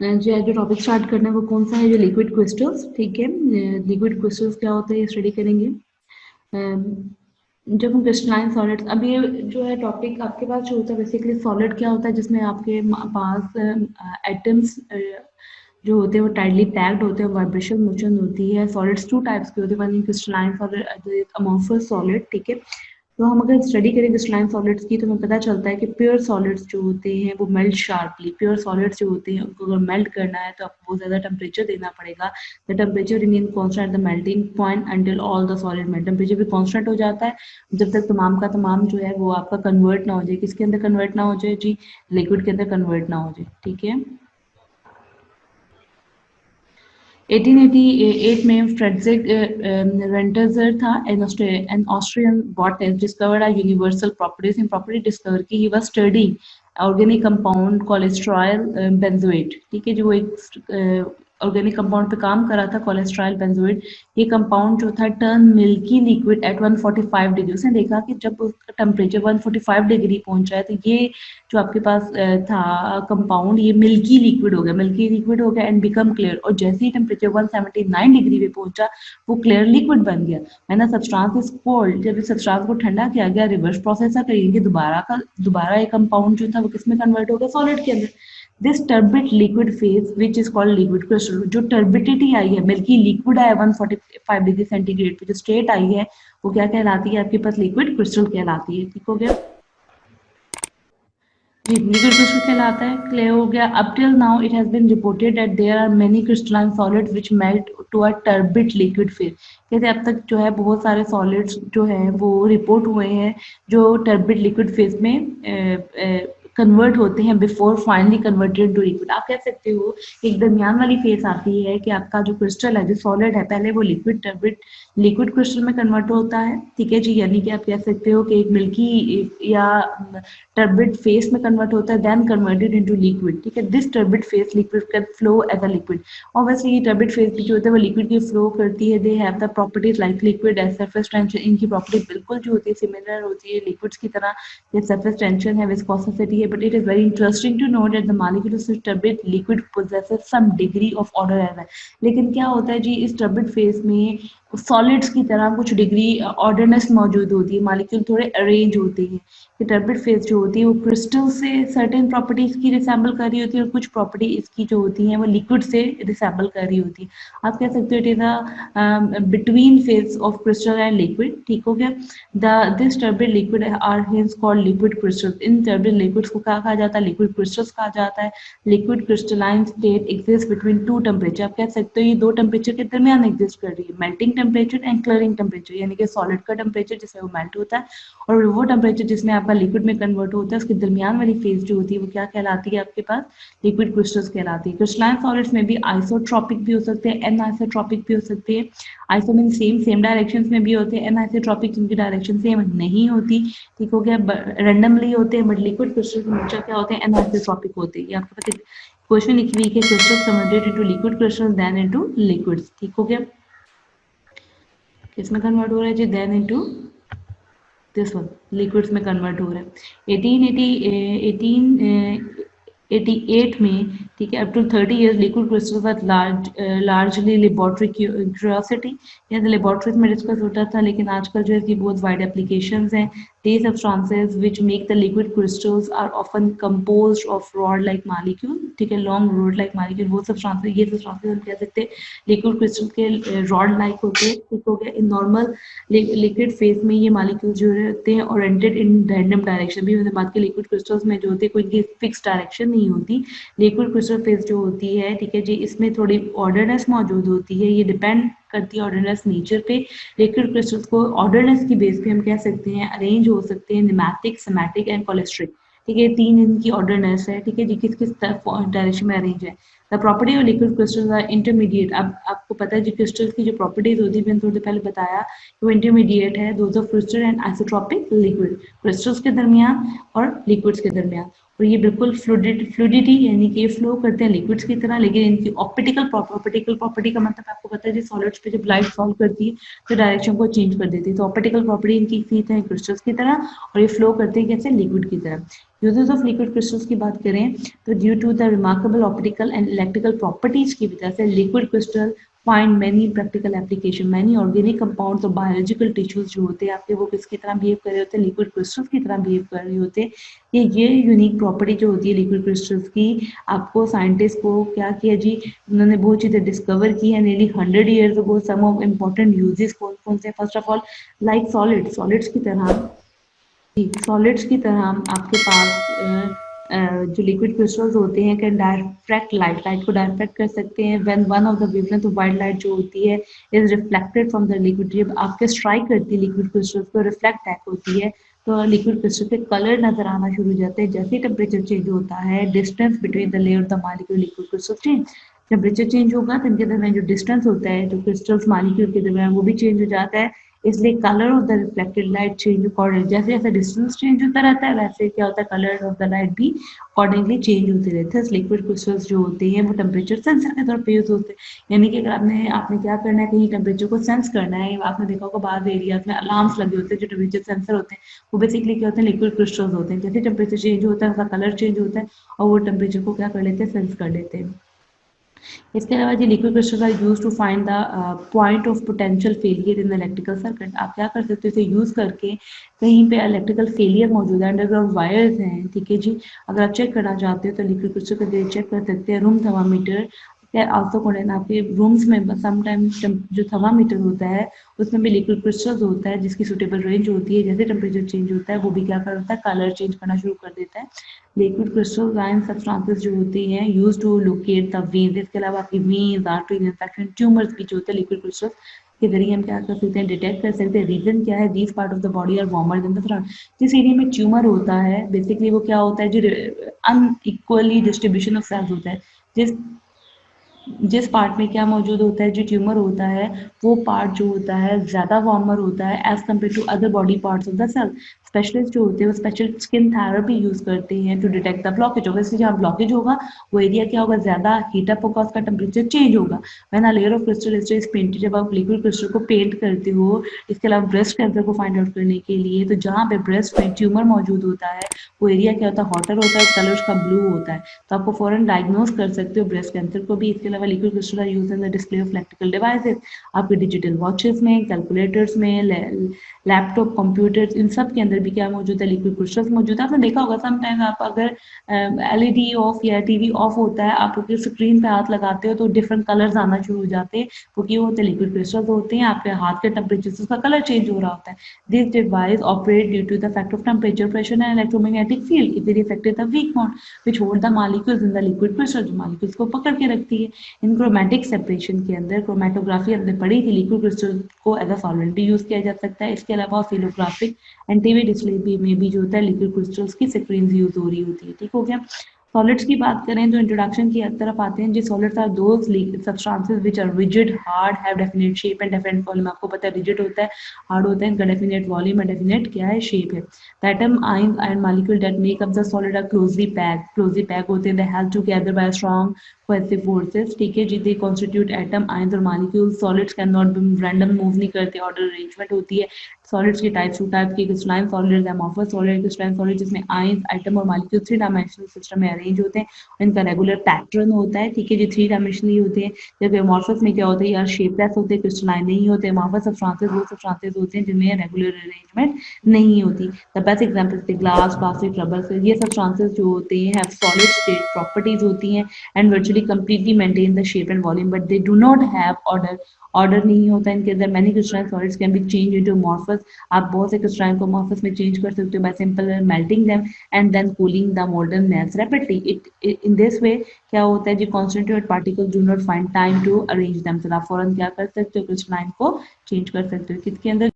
जी आज जो topic start करना है वो कौन सा है, जो लिक्विड क्रिस्टल्स। ठीक है, लिक्विड क्रिस्टल्स क्या होता है ये स्टडी करेंगे। जब हम क्रिस्टलाइन सॉलिड्स, अब ये जो है टॉपिक आपके पास जो होता है बेसिकली सॉलिड क्या होता है, जिसमें आपके पास एटम्स जो होते हैं वो टाइटली पैक्ड होते हैं, वाइब्रेशन मोशन होती है। सॉलिड्स टू टाइप्स के होते हैं, one crystalline solid, amorphous solid. ठीक है, तो हम अगर स्टडी करें क्रिस्टलाइन सॉलिड्स की तो हमें पता चलता है कि प्योर सॉलिड्स जो होते हैं वो मेल्ट शार्पली। प्योर सॉलिड्स जो होते हैं उनको अगर मेल्ट करना है तो आपको बहुत ज़्यादा टेम्परेचर देना पड़ेगा। The temperature remain constant at the melting point until all the solid melt. Temperature भी कॉन्स्टेंट हो जाता है जब तक तमाम का तमाम जो है वो आपका कन्वर्ट ना हो जाए। किसके अंदर कन्वर्ट ना हो जाए जी? लिक्विड के अंदर कन्वर्ट ना हो जाए। ठीक है, 1888 में फ्रेडरिक रेंटजर था, an Austrian botanist, discovered a universal properties in property discover की। He was studying organic compound cholesterol benzoate. ठीक है, जो एक ऑर्गेनिक कंपाउंड पे काम कर रहा था, कोलेस्ट्रॉल बेंजोएट। ये कंपाउंड जो था turn milky liquid at 145 degree. उसने देखा कि जब उसका टेम्परेचर 145 डिग्री पहुंचा है तो ये जो आपके पास था कंपाउंड, ये मिल्की लिक्विड हो गया, मिल्की लिक्विड हो गया एंड बिकम क्लियर। और जैसे ही टेम्परेचर 179 डिग्री पे पहुंचा वो क्लियर लिक्विड बन गया। When the substance is cold, जब इस सब्सटेंस को ठंडा किया गया, रिवर्स प्रोसेस करेंगे, दोबारा ये कंपाउंड जो था वो किस में कन्वर्ट हो गया? सॉलिड के अंदर। This turbid liquid phase which is called liquid crystal. जो टर्बिडिटी आई है, मिल्की लिक्विड आया 145 डिग्री सेंटीग्रेड पे, जो स्टेट आई है वो क्या कहलाती है? आपके पास लिक्विड क्रिस्टल कहलाती है। ठीक हो गया जी, लिक्विड क्रिस्टल कहलाता है, क्लियर हो गया। Up till now it has been reported that there are many crystalline solids which melt to a turbid liquid phase. कहते अब तक जो है बहुत सारे सॉलिड्स जो है वो रिपोर्ट हुए हैं जो टर्बिड लिक्विड फेज में कन्वर्ट होते हैं before finally converted to liquid. आप कह सकते हो कि एक दरमियान वाली फेज आती है कि आपका जो क्रिस्टल है, जो सॉलिड है, पहले वो लिक्विड टर्बिड लिक्विड क्रिस्टल में कन्वर्ट होता है। ठीक है जी, यानी कि आप कह सकते हो कि एक मिल्की या टर्बिड फेस में कन्वर्ट होता है, देन कन्वर्टेड इनटू लिक्विड। ठीक है, this turbid phase liquid can flow as a liquid. Obviously ये टर्बिड फेस जो होता है वो लिक्विड की फ्लो करती है। They have the properties like liquid as surface tension. इनकी प्रॉपर्टी बिल्कुल जो होती है सिमिलर होती है लिक्विड्स की तरह। ये सरफेस टेंशन है, विस्कोसिटी है, but it is very interesting to note that the molecules of turbid liquid possesses some degree of order as well. लेकिन क्या होता है जी, इस टर्बिड फेस में सॉलिड्स की तरह कुछ डिग्री ऑर्डरनेस मौजूद होती है, मॉलिक्यूल थोड़े अरेंज होते हैं। ये टर्बिड फेज जो होती है वो क्रिस्टल से सर्टेन प्रॉपर्टीज की रिसेंबल कर रही होती है और कुछ प्रॉपर्टी इसकी जो होती है वो लिक्विड से रिसेंबल कर रही होती है। आप कह सकते हो it is a between phase of crystal and liquid. ठीक हो गया। This turbid liquid are hence called liquid crystals. इन टर्बिड लिक्विड्स को क्या कहा जाता है? लिक्विड क्रिस्टल्स कहा जाता है। Liquid crystalline state exist between two temperature. आप कह सकते हो ये दो टेम्परेचर के दरमियान एग्जिस्ट कर रही है, melting temperature and clearing temperature. यानी कि सॉलिड का टेम्परेचर जिसमें वो मेल्ट होता है और वो टेम्परेचर जिसमें आपका लिक्विड में कन्वर्ट होता है, उसके दरमियान वाली फेज जो होती है वो क्या कहलाती है? आपके पास लिक्विड क्रिस्टल्स कहलाती है। क्रिस्टलाइन सॉलिड्स में भी आइसोट्रॉपिक भी हो सकते हैं, एनआइसोट्रॉपिक भी हो सकते हैं। आइसो मीन सेम डायरेक्शंस में भी होते हैं, एनआइसोट्रॉपिक जिनकी डायरेक्शन सेम नहीं होती। ठीक हो गया, रैंडमली होते हैं, बट लिक्विड क्रिस्टल हमेशा क्या होते हैं? एनआइसोट्रॉपिक होते हैं। ये आपके पास क्वेश्चन लिखी हुई है, crystals converted into liquid crystals then into liquids. ठीक हो गया, किसमें कन्वर्ट हो रहा है जी? Then into this one, liquids में कन्वर्ट हो रहा है। 1888 में, ठीक है, up to 30 years liquid crystals are largely laboratory curiosity. ये लेबोरेटरीज में डिस्कस होता था, लेकिन आजकल जो है इसकी बहुत वाइड एप्लीकेशंस हैं। These substances which make the liquid crystals are often composed of rod-like molecule। ठीक है, long rod-like molecule, वो substances, ये substances हम कह सकते हैं liquid crystal के rod-like होते हैं। ठीक हो गया। इन नॉर्मल लिक्विड फेज में ये मॉलिक्यूल जो होते हैं ओरिएंटेड इन रैंडम डायरेक्शन। भी मैंने बात की लिक्विड क्रिस्टल्स में जो होती है कोई फिक्स डायरेक्शन नहीं होती। लिक्विड क्रिस्टल फेज जो होती है, ठीक है जी, इसमें थोड़ी ऑर्डरनेस मौजूद होती है। ये डिपेंड करती है ऑर्डरनेस नेचर पे। लिक्विड क्रिस्टल्स को ऑर्डरनेस की बेस पे हम कह सकते हैं अरेंज हो सकते हैं, नेमेटिक, सेमेटिक एंड कोलेस्ट्रिक। ठीक है, तीन इनकी ऑर्डरनेस है। ठीक है जी, किस किस डायरेक्शन में अरेंज है? The property of liquid crystals are intermediate. अब आपको पता है जो क्रिस्टल्स की जो प्रॉपर्टीज होती है मैंने थोड़ी देर पहले बताया वो इंटरमीडिएट है, those of crystal and isotropic liquid, crystals के दरमियान और लिक्विड्स के दरमियान। और ये बिल्कुल फ्लूडिटी यानी कि फ्लो करते हैं लिक्विड्स की तरह, लेकिन इनकी ऑप्टिकल प्रॉपर्टी का मतलब आपको पता है जी सॉलिड्स पे जब लाइट फॉल करती है तो डायरेक्शन को चेंज कर देती है, तो ऑप्टिकल प्रॉपर्टी इनकी इसी तरह क्रिस्टल्स की तरह और ये फ्लो करते हैं कैसे लिक्विड की तरह। यूजेस ऑफ लिक्विड क्रिस्टल्स की बात करें तो due to the remarkable optical and electrical properties की वजह से liquid crystal find many practical application, many organic compounds और बायोलॉजिकल टिश्यूज जो होते हैं आपके वो किसकी तरह बिहेव कर रहे होते हैं, लिक्विड क्रिस्टल्स की तरह बिहेव कर रहे होते हैं। ये यूनिक प्रॉपर्टी जो होती है लिक्विड क्रिस्टल्स की, आपको साइंटिस्ट को क्या किया जी, उन्होंने बहुत चीजें डिस्कवर की है nearly 100 years ago. Some of important uses कौन कौन से, first of all like solids की तरह, सॉलिड्स की तरह आपके पास जो लिक्विड क्रिस्टल्स होते हैं कैन डायरेक्ट लाइट को डायरेक्ट कर सकते हैं। When one of the wavelength of white light जो होती है is reflected from the liquid, जब आपके स्ट्राइक करती है लिक्विड क्रिस्टल्स को रिफ्लेक्ट बैक होती है तो लिक्विड क्रिस्टल के कलर नजर आना शुरू हो जाते हैं। जैसे टेम्परेचर चेंज होता है distance between the layer of the molecule liquid crystal change, temperature change होगा तो इनके दरमियान जो डिस्टेंस होता है जो क्रिस्टल्स मॉलिक्यूल के दरमियान वो भी चेंज हो जाता है, इसलिए colour of the reflected light change according, जैसे जैसे डिस्टेंस चेंज होता रहता है वैसे क्या होता है कलर ऑफ द लाइट भी अकॉर्डिंगली चेंज होते रहते हैं। लिक्विड क्रिस्टल्स जो होते हैं वो टेम्परेचर सेंसर के तौर पे यूज होते हैं, यानी कि अगर आपने क्या करना है कहीं टेम्परेचर को सेंस करना है, आपने देखा होगा बाद एरियाज में अलार्म्स लगे होते हैं जो टेम्परेचर सेंसर होते हैं, वो बेसिकली क्या होते हैं लिक्विड क्रिस्टल्स होते हैं। जैसे टेम्परेचर चेंज होता है उसका कलर चेंज होता है और वो टेम्परेचर को क्या कर लेते हैं सेंस कर लेते हैं। इसके अलावा जो liquid crystals are use to find the point of potential failure in electrical circuit, आप क्या कर सकते हो इसे यूज करके कहीं पे इलेक्ट्रिकल फेलियर मौजूद है, अंडरग्राउंड वायर्स हैं, ठीक है जी, अगर आप चेक करना चाहते हो तो लिक्विड क्रिस्टल के जरिए चेक कर सकते हैं। रूम थर्मामीटर आल्सो कॉल्ड, आपके रूम्स में समटाइम्स जो थर्मामीटर होता है उसमें भी लिक्विड क्रिस्टल्स होता है जिसकी सुटेबल रेंज होती है, जैसे टेम्परेचर चेंज होता है वो भी क्या करता है कलर चेंज करना शुरू कर देता है। लिक्विड क्रिस्टलाइन सब्सटेंसेस जो होती हैं used to locate the veins, इसके अलावा आपकी वेन्स आर्टरीज इन्फेक्शन ट्यूमर्स भी जो होते हैं लिक्विड क्रिस्टल्स के जरिए हम क्या कर सकते हैं डिटेक्ट कर सकते हैं। रीजन क्या है, these part of the body are warmer than the front, जिस एरिया में ट्यूमर होता है बेसिकली वो क्या होता है जो अनइक्वली डिस्ट्रीब्यूशन ऑफ सेल्स होता है, जिस पार्ट में क्या मौजूद होता है जो ट्यूमर होता है वो पार्ट जो होता है ज़्यादा वार्मर होता है as compare to other body parts of the cell. Specialist जो होते हैं वो स्पेशल स्किन थेरेपी यूज करते हैं टू डिटेक्ट द ब्लॉकेज, होगा इसलिए जहाँ ब्लॉकेज होगा वो एरिया क्या होगा ज़्यादा हीट अप होगा, उसका टेम्परेचर चेंज होगा। When a layer of crystal is painted, जब आप लिक्विड क्रिस्टल को पेंट करते हो, इसके अलावा ब्रेस्ट कैंसर को फाइंड आउट करने के लिए, तो जहाँ पे ब्रेस्ट में ट्यूमर मौजूद होता है वो एरिया क्या होता है हॉटर होता है, कलर उसका ब्लू होता है, तो आपको फौरन डायग्नोज कर सकते हो ब्रेस्ट कैंसर को भी। इसके अलावा liquid crystal are used in the display of electrical devices, आपके डिजिटल वॉचेस में, कैलकुलेटर्स में, लैपटॉप कंप्यूटर्स, इन सब के अंदर भी क्या मौजूद है लिक्विड क्रिस्टल्स मौजूद है। आपने देखा होगा समटाइम आप अगर एलईडी ऑफ या टीवी ऑफ होता है आप उसकी स्क्रीन पे हाथ लगाते हो तो डिफरेंट कलर्स आना शुरू हो जाते हैं, क्योंकि वो होते हैं लिक्विड क्रिस्टल्स होते हैं, आपके हाथ के टेम्परेचर से उसका कलर चेंज हो रहा होता है। This device operate due to the fact of temperature, pressure and electromagnetic field, it effected the weak bond which hold the molecules in the liquid crystal, जो मॉलिक्यूल्स को पकड़ के रखती है। इन क्रोमैटिक सेपरेशन के अंदर क्रोमेटोग्राफी हमने पढ़ी थी, लिक्विड क्रिस्टल को एज अ सॉल्वेंट भी यूज किया जा सकता है। इसके अलावा फिलोग्राफिक एंड टीवी डिस्प्ले में भी जो होता है लिक्विड क्रिस्टल्स की स्क्रीन यूज हो रही होती है। ठीक हो गया। सॉलिड्स की बात करें तो इंट्रोडक्शन की तरफ आते हैं जी। Solids are those substances which are rigid, hard, have definite shape and definite volume. आपको पता है रिजिड होता है, हार्ड होता है, इनका डेफिनेट वॉल्यूम एंड डेफिनेट क्या है शेप है। The atom ions and molecule that make up the solid are closely pack होते हैं, they help together by strong cohesive forces. ठीक है जी, दे कॉन्स्टिट्यूट एटम, आयंस और molecule. Solids can not be random move नहीं करते, order arrangement होती है। सॉलिड्स की टाइप्स, टू टाइप की, crystalline solid, amorphous solid. Crystalline solid जिसमें आयंस, एटम और मॉलिक्यूल 3 डायमेंशनल सिस्टम में अरेंज होते हैं, इनका रेगुलर पैटर्न होता है। ठीक है जी, 3 डायमेंशनली होते हैं। जबकि एमॉर्फस में क्या होता है यार शेपलेस होते हैं, क्रिस्टलाइन नहीं होते। एमॉर्फस सब्सटेंसेस वो सब्सटेंसेस होते हैं जिनमें रेगुलर अरेंजमेंट नहीं होती। द बेस्ट एग्जांपल थे ग्लास, प्लास्टिक, रबर से। ये सब्सटेंसेस जो होते हैं हैव सॉलिड स्टेट प्रॉपर्टीज होती हैं and virtually completely maintain the shape and volume, but they do not have order नहीं होता इनके अंदर। Many crystalline solids can be change into amorphous, आप बहुत से क्रिस्टलाइन को अमॉर्फस में चेंज कर सकते हो by simple melting them and then cooling the molten mass rapidly. In this way क्या होता है जी, constituent particles do not find time to arrange themselves, आप फौरन क्या कर सकते हो क्रिस्टलाइन को चेंज कर सकते हो किसके अंदर